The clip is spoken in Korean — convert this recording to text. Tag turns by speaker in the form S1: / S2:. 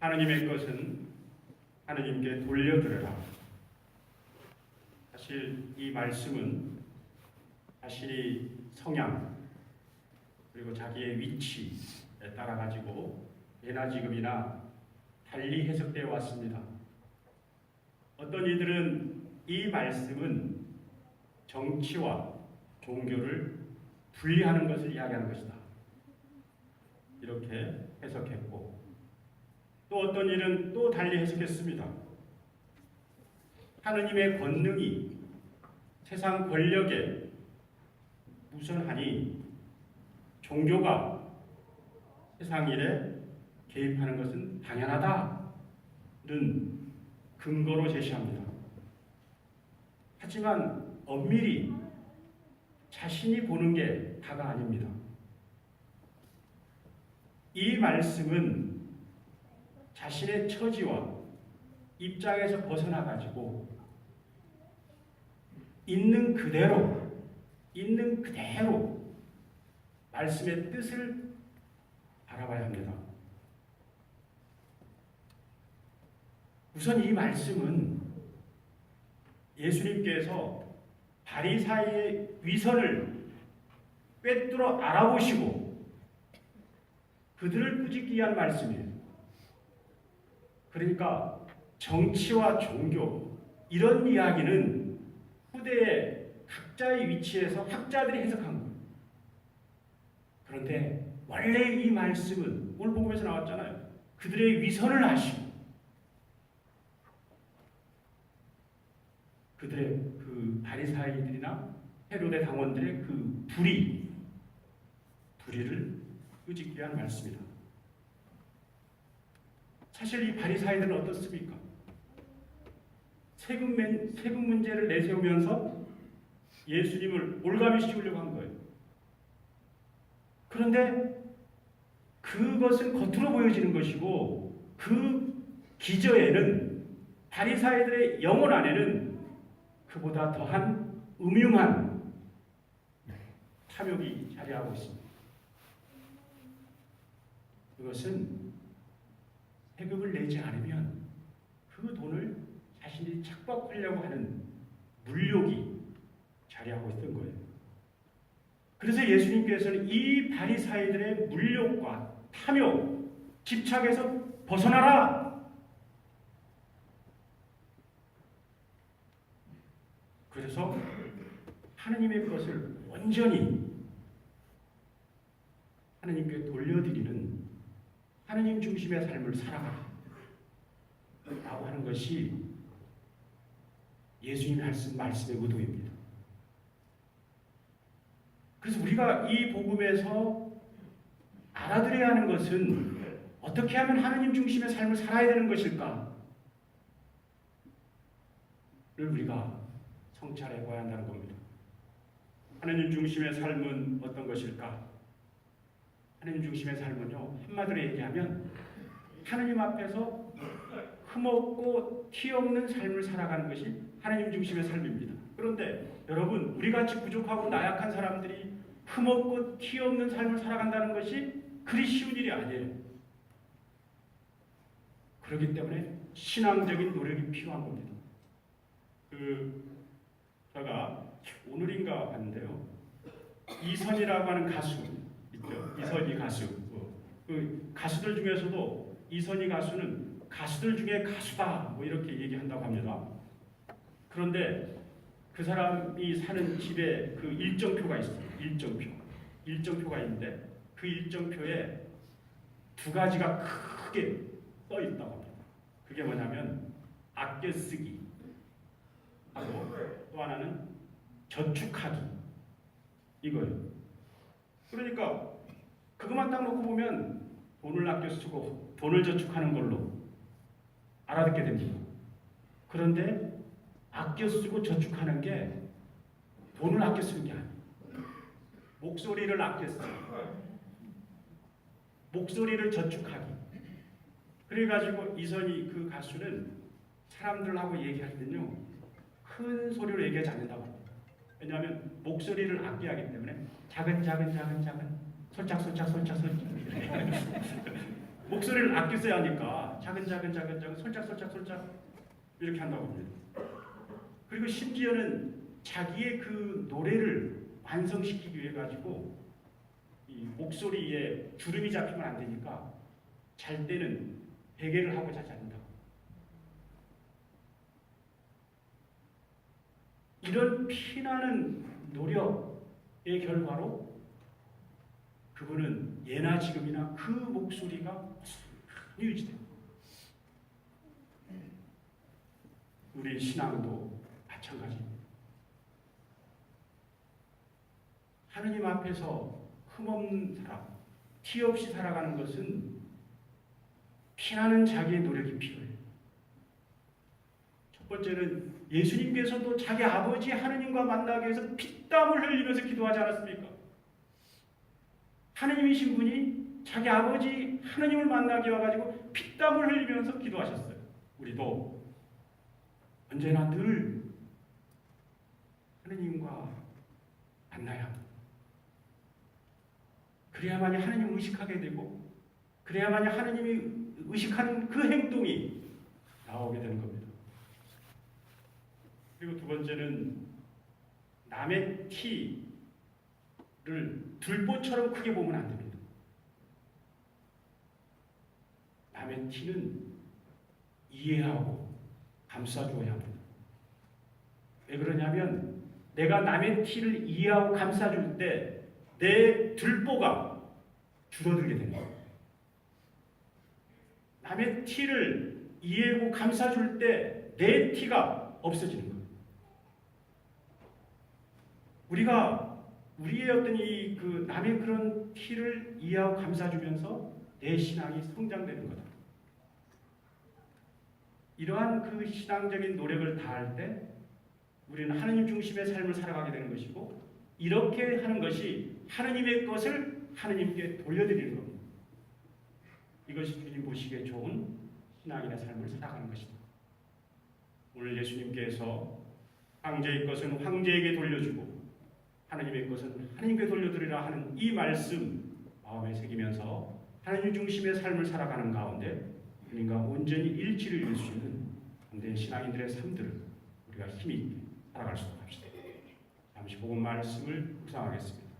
S1: 하느님의 것은 하느님께 돌려드려라. 사실 이 말씀은 자신이 성향 그리고 자기의 위치에 따라 가지고 예나 지금이나 달리 해석되어 왔습니다. 어떤 이들은 이 말씀은 정치와 종교를 분리하는 것을 이야기하는 것이다, 이렇게 해석했고, 또 어떤 이는 또 달리 해석했습니다. 하느님의 권능이 세상 권력에 우선하니 종교가 세상 일에 개입하는 것은 당연하다는 근거로 제시합니다. 하지만 엄밀히 자신이 보는 게 다가 아닙니다. 이 말씀은 자신의 처지와 입장에서 벗어나 가지고 있는 그대로 말씀의 뜻을 알아봐야 합니다. 우선 이 말씀은 예수님께서 바리사이의 위선을 꿰뚫어 알아보시고 그들을 꾸짖기 위한 말씀이에요. 그러니까 정치와 종교 이런 이야기는 후대의 각자의 위치에서 학자들이 해석한 거예요. 그런데 원래 이 말씀은 오늘 복음에서 나왔잖아요. 그들의 위선을 아시고 그들의 그 바리사이들이나 헤로데 당원들의 그 불의를 꾸짖기 위한 말씀이다. 사실 이 바리사이들은 어떻습니까? 세금 문제를 내세우면서 예수님을 올가미 씌우려고 한 거예요. 그런데 그것은 겉으로 보여지는 것이고 그 기저에는 바리사이들의 영혼 안에는 그보다 더한 음흉한 탐욕이 자리하고 있습니다. 그것은 세금을 내지 않으면 그 돈을 자신이 착복하려고 하는 물욕이 자리하고 있던 거예요. 그래서 예수님께서는 이 바리사이들의 물욕과 탐욕, 집착에서 벗어나라! 그래서 하느님의 것을 온전히 하느님께 돌려드리는 하느님 중심의 삶을 살아가라 라고 하는 것이 예수님이 하신 말씀의 의도입니다. 그래서 우리가 이 복음에서 알아들어야 하는 것은 어떻게 하면 하느님 중심의 삶을 살아야 되는 것일까? 를 우리가 성찰해 봐야 한다는 겁니다. 하느님 중심의 삶은 어떤 것일까? 하느님 중심의 삶은요, 한마디로 얘기하면 하느님 앞에서 흠없고 티 없는 삶을 살아가는 것이 하느님 중심의 삶입니다. 그런데 여러분, 우리같이 부족하고 나약한 사람들이 흠없고 티 없는 삶을 살아간다는 것이 그리 쉬운 일이 아니에요. 그렇기 때문에 신앙적인 노력이 필요한 겁니다. 제가 오늘인가 봤는데요, 이선희라고 하는 가수 있죠? 이선희 가수. 그 가수들 중에서도 이선희 가수는 가수들 중에 가수다, 뭐 이렇게 얘기한다고 합니다. 그런데 그 사람이 사는 집에 그 일정표가 있어요. 일정표가 있는데 그 일정표에 두 가지가 크게 떠 있다고 합니다. 그게 뭐냐면 아껴 쓰기 하고 또 하나는 저축하기, 이거예요. 그러니까 그것만 딱 놓고 보면 돈을 아껴 쓰고 돈을 저축하는 걸로 알아듣게 됩니다. 그런데 아껴 쓰고 저축하는 게 돈을 아껴 쓰는 게 아니에요. 목소리를 아껴 쓰기, 목소리를 저축하기. 그래가지고 이선희 그 가수는 사람들하고 얘기할 때는요, 큰 소리로 얘기하지 않는다고 합니다. 왜냐하면 목소리를 아껴야 하기 때문에 작은 솔짝 목소리를 아껴 써야 하니까 작은 솔짝 이렇게 한다고 합니다. 그리고 심지어는 자기의 그 노래를 완성시키기 위해 가지고 이 목소리에 주름이 잡히면 안 되니까 잘 때는 베개를 하고 자지 않는다고. 이런 피나는 노력의 결과로 그분은 예나 지금이나 그 목소리가 유지됩니다. 우리 신앙도 마찬가지입니다. 하느님 앞에서 흠없는 사람, 티 없이 살아가는 것은 피나는 자기의 노력이 필요해요. 첫 번째는 예수님께서도 자기 아버지 하느님과 만나기 위해서 피땀을 흘리면서 기도하지 않았습니까? 하느님이신 분이 자기 아버지 하느님을 만나기 와가지고 피땀을 흘리면서 기도하셨어요. 우리도 언제나 늘 하느님과 만나야 합니다. 그래야만이 하느님을 의식하게 되고 그래야만이 하느님이 의식하는 그 행동이 나오게 되는 겁니다. 그리고 두 번째는 남의 티를 들보처럼 크게 보면 안 됩니다. 남의 티는 이해하고 감싸주어야 합니다. 왜 그러냐면 내가 남의 티를 이해하고 감싸줄 때 내 들보가 줄어들게 됩니다. 남의 티를 이해하고 감싸줄 때 내 티가 없어지는 거예요. 우리가 우리의 어떤 그 남의 그런 티를 이해하고 감싸주면서 내 신앙이 성장되는 거다. 이러한 그 신앙적인 노력을 다할 때 우리는 하느님 중심의 삶을 살아가게 되는 것이고 이렇게 하는 것이 하느님의 것을 하느님께 돌려드리는 겁니다. 이것이 주님 보시기에 좋은 신앙이나 삶을 살아가는 것이다. 오늘 예수님께서 황제의 것은 황제에게 돌려주고 하느님의 것은 하느님께 돌려드리라 하는 이 말씀 마음에 새기면서 하느님 중심의 삶을 살아가는 가운데 하느님과 온전히 일치를 이룰 수 있는 담대한 신앙인들의 삶들을 우리가 힘있게 살아갈 수 있도록 합시다. 잠시 복음 말씀을 묵상하겠습니다.